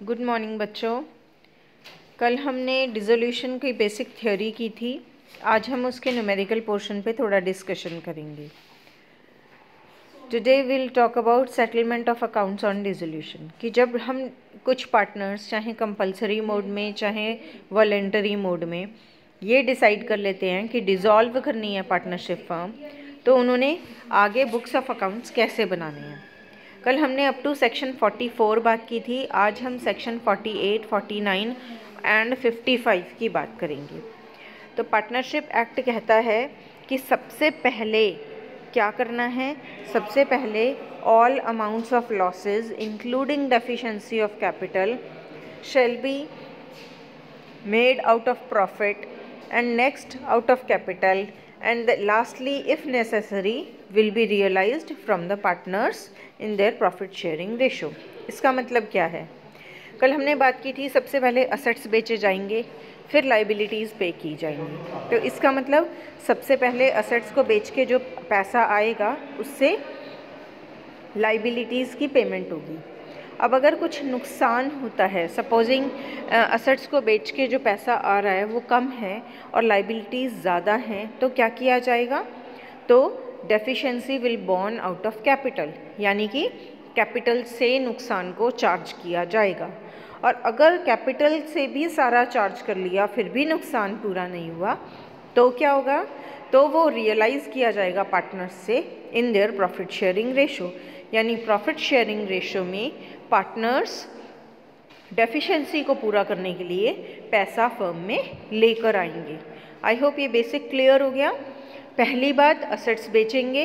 Good morning बच्चों। कल हमने डिसोल्यूशन की बेसिक थ्योरी की थी। आज हम उसके न्यूमेरिकल पोर्शन पे थोड़ा डिस्कशन करेंगे। Today will talk about settlement of accounts on dissolution, कि जब हम कुछ पार्टनर्स चाहे कंपलसरी मोड में चाहे वॉलेंटरी मोड में ये डिसाइड कर लेते हैं कि डिज़ोल्व करनी है पार्टनरशिप फर्म, तो उन्होंने आगे बुक्स ऑफ अकाउंट्स कैसे बनाने हैं। कल हमने अप टू सेक्शन 44 बात की थी। आज हम सेक्शन 48, 49 एंड 55 की बात करेंगे। तो पार्टनरशिप एक्ट कहता है कि सबसे पहले क्या करना है। सबसे पहले all amounts of losses including deficiency of capital shall be made out of profit and next out of capital, and lastly if necessary will be realized from the partners in their profit sharing ratio। इसका मतलब क्या है? कल हमने बात की थी सबसे पहले असेट्स बेचे जाएंगे, फिर लाइबिलिटीज़ पे की जाएंगी। तो इसका मतलब सबसे पहले असेट्स को बेच के जो पैसा आएगा उससे लाइबिलिटीज़ की पेमेंट होगी। अब अगर कुछ नुकसान होता है, सपोजिंग असेट्स को बेच के जो पैसा आ रहा है वो कम है और लाइबिलिटीज़ ज़्यादा हैं, तो क्या किया जाएगा? तो deficiency will born out of capital, यानी कि कैपिटल से नुकसान को चार्ज किया जाएगा। और अगर कैपिटल से भी सारा चार्ज कर लिया फिर भी नुकसान पूरा नहीं हुआ तो क्या होगा? तो वो रियलाइज़ किया जाएगा पार्टनर्स से इन देयर प्रॉफिट शेयरिंग रेशो, यानी प्रॉफिट शेयरिंग रेशो में पार्टनर्स डेफिशिएंसी को पूरा करने के लिए पैसा फर्म में लेकर आएंगे। आई होप ये बेसिक क्लियर हो गया। पहली बात, असेट्स बेचेंगे,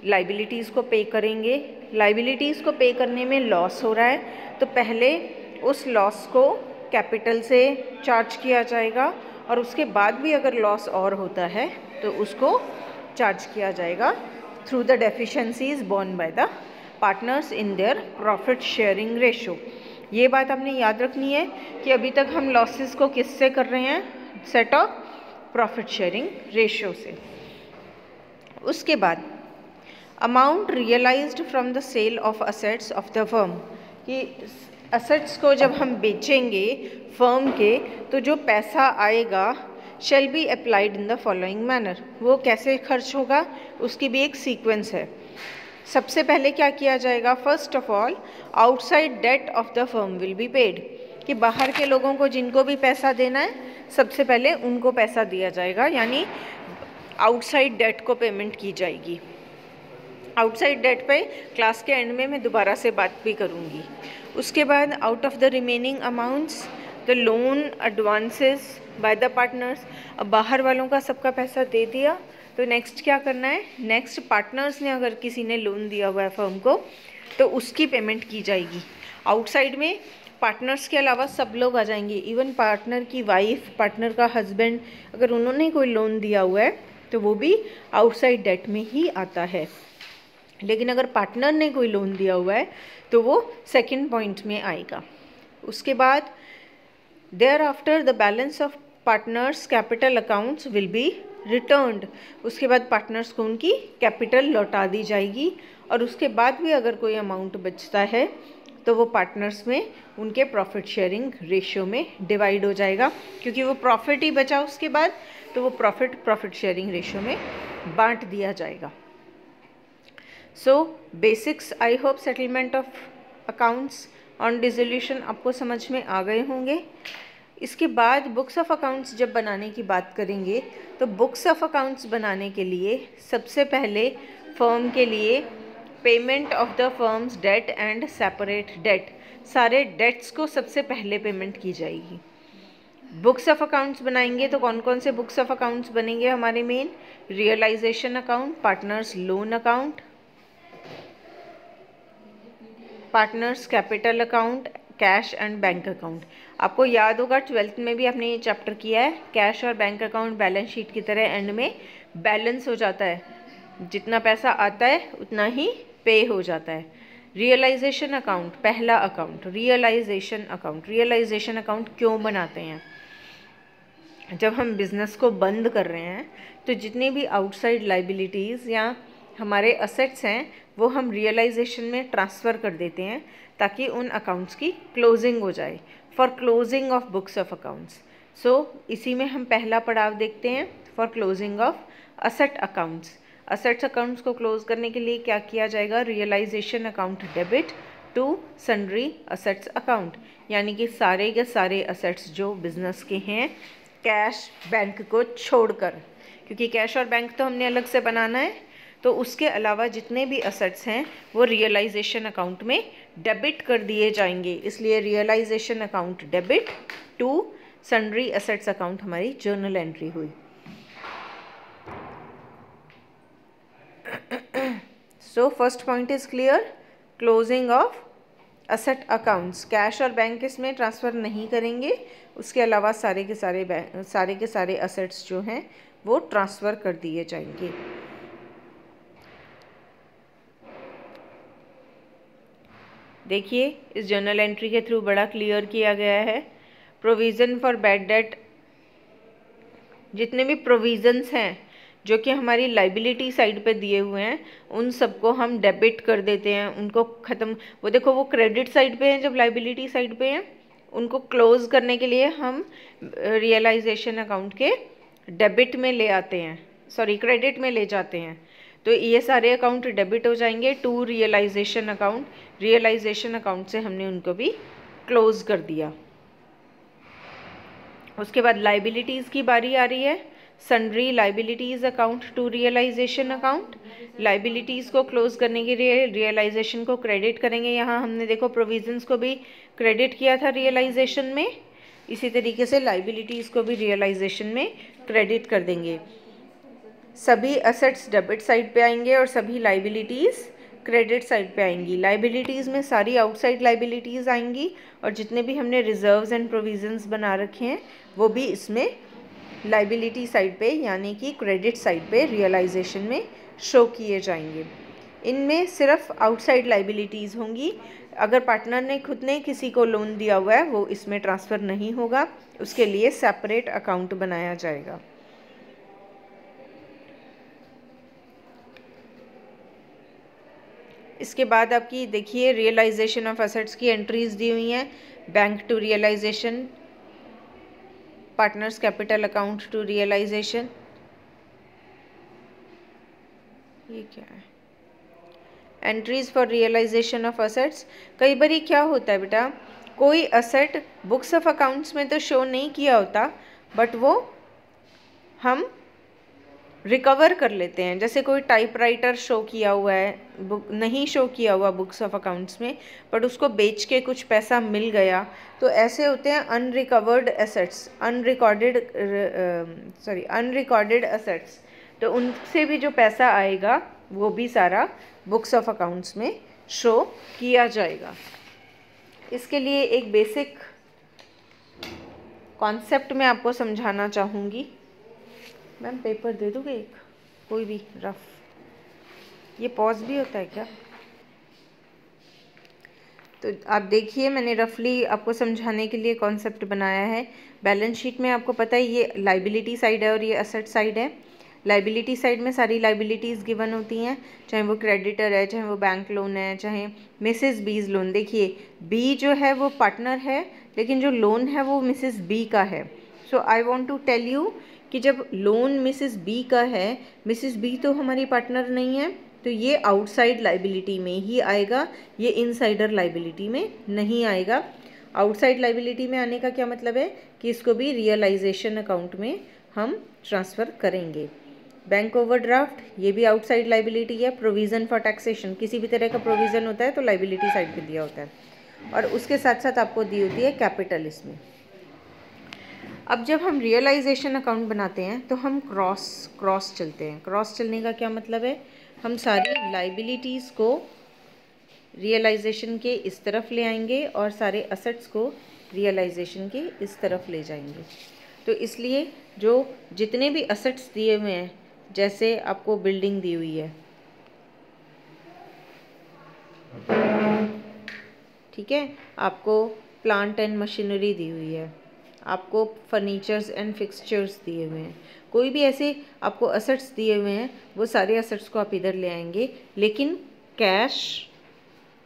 लाइबिलिटीज़ को पे करेंगे। लाइबिलिटीज़ को पे करने में लॉस हो रहा है तो पहले उस लॉस को कैपिटल से चार्ज किया जाएगा और उसके बाद भी अगर लॉस और होता है तो उसको चार्ज किया जाएगा through the deficiencies borne by the partners in their profit sharing ratio. ये बात आपने याद रखनी है कि अभी तक हम लॉसेस को किससे कर रहे हैं? Set off profit sharing ratio से। उसके बाद amount realised from the sale of assets of the firm, कि असेट्स को जब हम बेचेंगे फर्म के तो जो पैसा आएगा shall be applied in the following manner. वो कैसे खर्च होगा उसकी भी एक सीक्वेंस है। सबसे पहले क्या किया जाएगा? First of all outside debt of the firm will be paid, कि बाहर के लोगों को जिनको भी पैसा देना है सबसे पहले उनको पैसा दिया जाएगा, यानी आउटसाइड डेट को पेमेंट की जाएगी। आउटसाइड डेट पे क्लास के एंड में मैं दोबारा से बात भी करूँगी। उसके बाद out of the remaining amounts the loan advances bye the partners. अब बाहर वालों का सबका पैसा दे दिया तो नेक्स्ट क्या करना है? नेक्स्ट पार्टनर्स ने अगर किसी ने लोन दिया हुआ है फर्म को तो उसकी पेमेंट की जाएगी। आउटसाइड में पार्टनर्स के अलावा सब लोग आ जाएंगे, इवन पार्टनर की वाइफ, पार्टनर का हस्बैंड, अगर उन्होंने कोई लोन दिया हुआ है तो वो भी आउटसाइड डेट में ही आता है। लेकिन अगर पार्टनर ने कोई लोन दिया हुआ है तो वो सेकंड पॉइंट में आएगा। उसके बाद thereafter the balance of partners capital accounts will be returned. उसके बाद पार्टनर्स को उनकी कैपिटल लौटा दी जाएगी और उसके बाद भी अगर कोई अमाउंट बचता है तो वो पार्टनर्स में उनके प्रॉफिट शेयरिंग रेशियो में डिवाइड हो जाएगा, क्योंकि वो प्रॉफिट ही बचा उसके बाद तो वो प्रॉफिट शेयरिंग रेशियो में बांट दिया जाएगा। सो basics I hope settlement of accounts on dissolution आपको समझ में आ गए होंगे। इसके बाद बुक्स ऑफ अकाउंट्स जब बनाने की बात करेंगे तो बुक्स ऑफ अकाउंट्स बनाने के लिए सबसे पहले फर्म के लिए payment of the firms debt and separate debt, सारे डेट्स को सबसे पहले पेमेंट की जाएगी। बुक्स ऑफ अकाउंट्स बनाएंगे तो कौन कौन से बुक्स ऑफ अकाउंट्स बनेंगे हमारे main? Realisation account, partners loan account, partners capital account, cash and bank account. आपको याद होगा 12th में भी आपने ये चैप्टर किया है। कैश और बैंक अकाउंट बैलेंस शीट की तरह एंड में बैलेंस हो जाता है, जितना पैसा आता है उतना ही पे हो जाता है। रियलाइजेशन अकाउंट पहला अकाउंट, रियलाइजेशन अकाउंट क्यों बनाते हैं? जब हम बिज़नेस को बंद कर रहे हैं तो जितनी भी आउटसाइड लाइबिलिटीज़ या हमारे असेट्स हैं वो हम रियलाइजेशन में ट्रांसफ़र कर देते हैं ताकि उन अकाउंट्स की क्लोजिंग हो जाए, for closing of books of accounts. So इसी में हम पहला पड़ाव देखते हैं, for closing of asset accounts. Assets accounts को क्लोज करने के लिए क्या किया जाएगा, realisation account debit to sundry assets account, यानी कि सारे के सारे असेट्स जो बिजनेस के हैं कैश बैंक को छोड़कर, क्योंकि कैश और बैंक तो हमने अलग से बनाना है, तो उसके अलावा जितने भी असेट्स हैं वो रियलाइजेशन अकाउंट में डेबिट कर दिए जाएंगे। इसलिए realisation account debit to sundry assets account हमारी जर्नल एंट्री हुई। So first point is clear, closing of asset accounts, cash और बैंक इसमें ट्रांसफ़र नहीं करेंगे, उसके अलावा सारे के सारे असेट्स जो हैं वो ट्रांसफ़र कर दिए जाएंगे। देखिए इस जर्नल एंट्री के थ्रू बड़ा क्लियर किया गया है, प्रोविज़न फॉर बैड डेट, जितने भी प्रोविज़न्स हैं जो कि हमारी लाइबिलिटी साइड पे दिए हुए हैं उन सबको हम डेबिट कर देते हैं, उनको ख़त्म, वो देखो वो क्रेडिट साइड पे हैं जब लाइबिलिटी साइड पे हैं, उनको क्लोज करने के लिए हम रियलाइजेशन अकाउंट के डेबिट में ले आते हैं, सॉरी क्रेडिट में ले जाते हैं। तो ये सारे अकाउंट डेबिट हो जाएंगे to realisation account, realisation account से हमने उनको भी क्लोज कर दिया। उसके बाद लाइबिलिटीज़ की बारी आ रही है, sundry liabilities account to realisation account. Liabilities को क्लोज करने के लिए रियलाइजेशन को क्रेडिट करेंगे, यहाँ हमने देखो प्रोविजंस को भी क्रेडिट किया था रियलाइजेशन में, इसी तरीके से लाइबिलिटीज़ को भी रियलाइजेशन में क्रेडिट कर देंगे। सभी असेट्स डेबिट साइड पे आएंगे और सभी लाइबिलिटीज़ क्रेडिट साइड पे आएंगी। लाइबिलिटीज़ में सारी आउटसाइड लाइबिलिटीज़ आएंगी और जितने भी हमने रिजर्व्स एंड प्रोविजंस बना रखे हैं वो भी इसमें लाइबिलिटी साइड पे यानी कि क्रेडिट साइड पे रियलाइजेशन में शो किए जाएंगे। इनमें सिर्फ आउटसाइड लाइबिलिटीज़ होंगी, अगर पार्टनर ने खुद ने किसी को लोन दिया हुआ है वो इसमें ट्रांसफ़र नहीं होगा, उसके लिए सेपरेट अकाउंट बनाया जाएगा। इसके बाद आपकी देखिए रियलाइजेशन ऑफ एसेट्स की एंट्रीज दी हुई हैं, bank to realisation, partners capital account to realisation, ये क्या है, entries for realisation of assets. कई बार क्या होता है बेटा, कोई असेट बुक्स ऑफ अकाउंट्स में तो शो नहीं किया होता बट वो हम रिकवर कर लेते हैं, जैसे कोई टाइपराइटर शो किया हुआ है, बुक नहीं शो किया हुआ बुक्स ऑफ अकाउंट्स में बट उसको बेच के कुछ पैसा मिल गया, तो ऐसे होते हैं अनरिकवर्ड एसेट्स, अनरिकॉर्डेड एसेट्स, तो उनसे भी जो पैसा आएगा वो भी सारा बुक्स ऑफ अकाउंट्स में शो किया जाएगा। इसके लिए एक बेसिक कॉन्सेप्ट मैं आपको समझाना चाहूँगी। मैम पेपर दे दोगे एक, कोई भी रफ, ये पॉज भी होता है क्या? तो आप देखिए मैंने रफली आपको समझाने के लिए कॉन्सेप्ट बनाया है। बैलेंस शीट में आपको पता है ये लाइबिलिटी साइड है और ये असेट साइड है। लाइबिलिटी साइड में सारी लाइबिलिटीज़ गिवन होती हैं, चाहे वो क्रेडिटर है, चाहे वो बैंक लोन है, चाहे मिसेस बीज लोन। देखिए बी जो है वो पार्टनर है लेकिन जो लोन है वो मिसेस बी का है। So I want to tell you कि जब लोन मिसेस बी का है, मिसेस बी तो हमारी पार्टनर नहीं है, तो ये आउटसाइड लाइबिलिटी में ही आएगा, ये इनसाइडर लाइबिलिटी में नहीं आएगा। आउटसाइड लाइबिलिटी में आने का क्या मतलब है कि इसको भी रियलाइजेशन अकाउंट में हम ट्रांसफ़र करेंगे। बैंक ओवरड्राफ्ट ये भी आउटसाइड लाइबिलिटी है। प्रोविज़न फॉर टैक्सेशन, किसी भी तरह का प्रोविज़न होता है तो लाइबिलिटी साइड पे दिया होता है, और उसके साथ साथ आपको दी होती है कैपिटल इसमें। अब जब हम रियलाइजेशन अकाउंट बनाते हैं तो हम क्रॉस चलते हैं। क्रॉस चलने का क्या मतलब है, हम सारी लाइबिलिटीज़ को रियलाइजेशन के इस तरफ ले आएंगे और सारे असेट्स को रियलाइजेशन के इस तरफ ले जाएंगे। तो इसलिए जो जितने भी असेट्स दिए हुए हैं, जैसे आपको बिल्डिंग दी हुई है, ठीक है, आपको प्लांट एंड मशीनरी दी हुई है, आपको फर्नीचर्स एंड फिक्सचर्स दिए हुए हैं, कोई भी ऐसे आपको असेट्स दिए हुए हैं, वो सारे असेट्स को आप इधर ले आएंगे, लेकिन कैश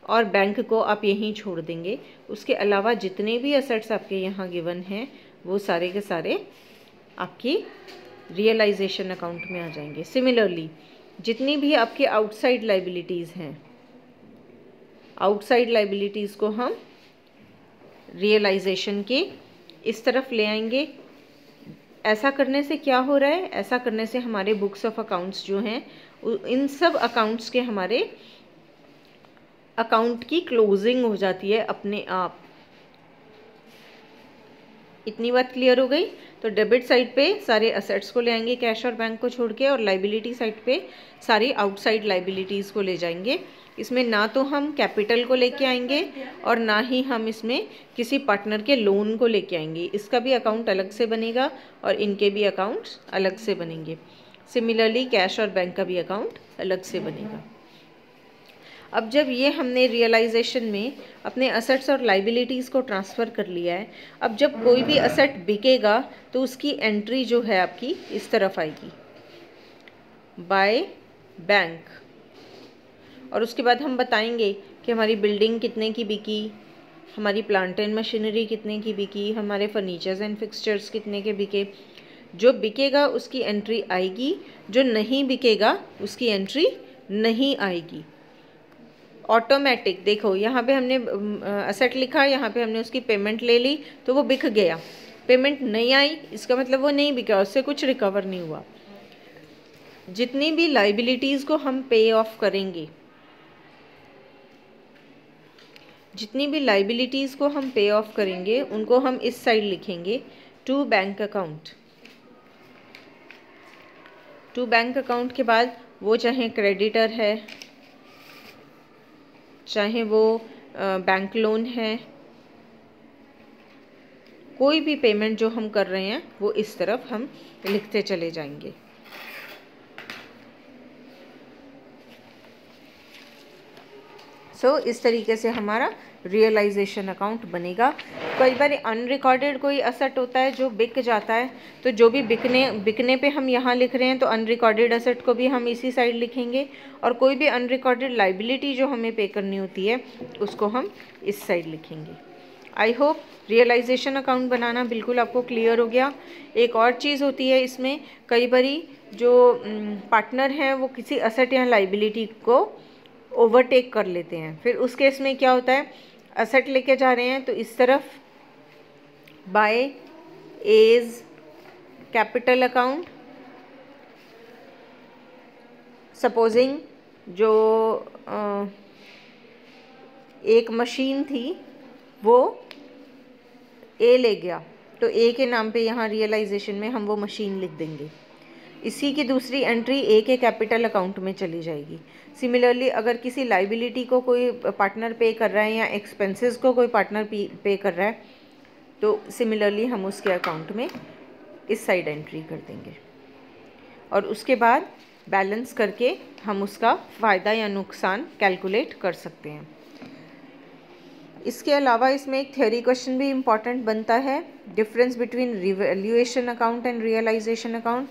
और बैंक को आप यहीं छोड़ देंगे। उसके अलावा जितने भी असेट्स आपके यहाँ गिवन हैं वो सारे के सारे आपकी रियलाइजेशन अकाउंट में आ जाएंगे। सिमिलरली जितनी भी आपकी आउटसाइड लाइबिलिटीज़ हैं, आउटसाइड लाइबिलिटीज़ को हम रियलाइजेशन के इस तरफ ले आएंगे। ऐसा करने से क्या हो रहा है, ऐसा करने से हमारे बुक्स ऑफ अकाउंट्स जो हैं इन सब अकाउंट्स के हमारे अकाउंट की क्लोजिंग हो जाती है अपने आप। इतनी बात क्लियर हो गई। तो डेबिट साइड पे सारे असेट्स को ले आएंगे कैश और बैंक को छोड़ के, और लाइबिलिटी साइड पे सारी आउटसाइड लाइबिलिटीज़ को ले जाएंगे। इसमें ना तो हम कैपिटल को लेके आएंगे और ना ही हम इसमें किसी पार्टनर के लोन को लेके आएंगे। इसका भी अकाउंट अलग से बनेगा और इनके भी अकाउंट्स अलग से बनेंगे। सिमिलरली कैश और बैंक का भी अकाउंट अलग से बनेगा। अब जब ये हमने रियलाइजेशन में अपने असेट्स और लाइबिलिटीज़ को ट्रांसफ़र कर लिया है, अब जब कोई भी असेट बिकेगा तो उसकी एंट्री जो है आपकी इस तरफ आएगी, बाय बैंक। और उसके बाद हम बताएंगे कि हमारी बिल्डिंग कितने की बिकी, हमारी प्लांट एंड मशीनरी कितने की बिकी, हमारे फर्नीचर्स एंड फिक्सचर्स कितने के बिके। जो बिकेगा उसकी एंट्री आएगी, जो नहीं बिकेगा उसकी एंट्री नहीं आएगी। ऑटोमेटिक देखो यहाँ पे हमने असेट लिखा, यहाँ पे हमने उसकी पेमेंट ले ली तो वो बिक गया। पेमेंट नहीं आई इसका मतलब वो नहीं बिका, उससे कुछ रिकवर नहीं हुआ। जितनी भी लाइबिलिटीज़ को हम पे ऑफ करेंगे, जितनी भी लाइबिलिटीज़ को हम पे ऑफ करेंगे उनको हम इस साइड लिखेंगे to bank account. To bank account के बाद वो चाहे क्रेडिटर है, चाहे वो बैंक लोन है, कोई भी पेमेंट जो हम कर रहे हैं वो इस तरफ हम लिखते चले जाएंगे। सो इस तरीके से हमारा रियलाइजेशन अकाउंट बनेगा। कई बार अनरिकॉर्डेड कोई असेट होता है जो बिक जाता है, तो जो भी बिकने पे हम यहाँ लिख रहे हैं तो अनरिकॉर्डेड असेट को भी हम इसी साइड लिखेंगे, और कोई भी अनरिकॉर्डेड लाइबिलिटी जो हमें पे करनी होती है उसको हम इस साइड लिखेंगे। आई होप रियलाइजेशन अकाउंट बनाना बिल्कुल आपको क्लियर हो गया। एक और चीज़ होती है इसमें, कई बारी जो पार्टनर हैं वो किसी असेट या लाइबिलिटी को ओवरटेक कर लेते हैं। फिर उस केस में क्या होता है, असेट लेके जा रहे हैं तो इस तरफ by A's capital account, supposing जो एक मशीन थी वो ए ले गया तो ए के नाम पे यहाँ रियलाइजेशन में हम वो मशीन लिख देंगे। इसी की दूसरी एंट्री ए के कैपिटल अकाउंट में चली जाएगी। सिमिलरली अगर किसी लाइबिलिटी को कोई पार्टनर पे कर रहा है या एक्सपेंसेस को कोई पार्टनर पे कर रहा है तो सिमिलरली हम उसके अकाउंट में इस साइड एंट्री कर देंगे, और उसके बाद बैलेंस करके हम उसका फ़ायदा या नुकसान कैलकुलेट कर सकते हैं। इसके अलावा इसमें एक थ्योरी क्वेश्चन भी इम्पॉर्टेंट बनता है, difference between revaluation account and realisation account.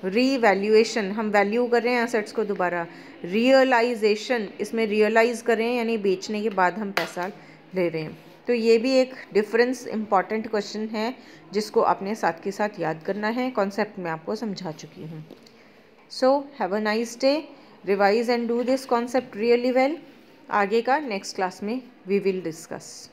Revaluation हम वैल्यू कर रहे हैं असेट्स को दोबारा, रियलाइजेशन इसमें रियलाइज़ कर रहे हैं यानी बेचने के बाद हम पैसा ले रहे हैं। तो ये भी एक डिफरेंस इम्पॉर्टेंट क्वेश्चन है जिसको आपने साथ के साथ याद करना है। कॉन्सेप्ट मैं आपको समझा चुकी हूँ। So have a nice day, revise and do this concept really well. आगे का नेक्स्ट क्लास में वी विल डिस्कस।